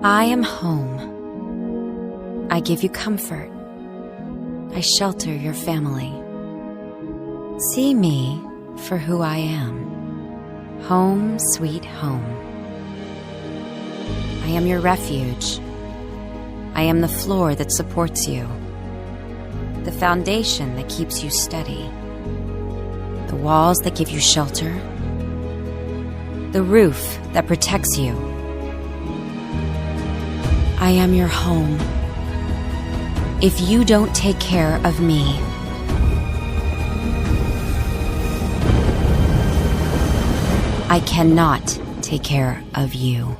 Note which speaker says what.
Speaker 1: I am home. I give you comfort. I shelter your family. See me for who I am. Home, sweet home. I am your refuge. I am the floor that supports you, the foundation that keeps you steady, the walls that give you shelter, the roof that protects you. I am your home. If you don't take care of me, I cannot take care of you.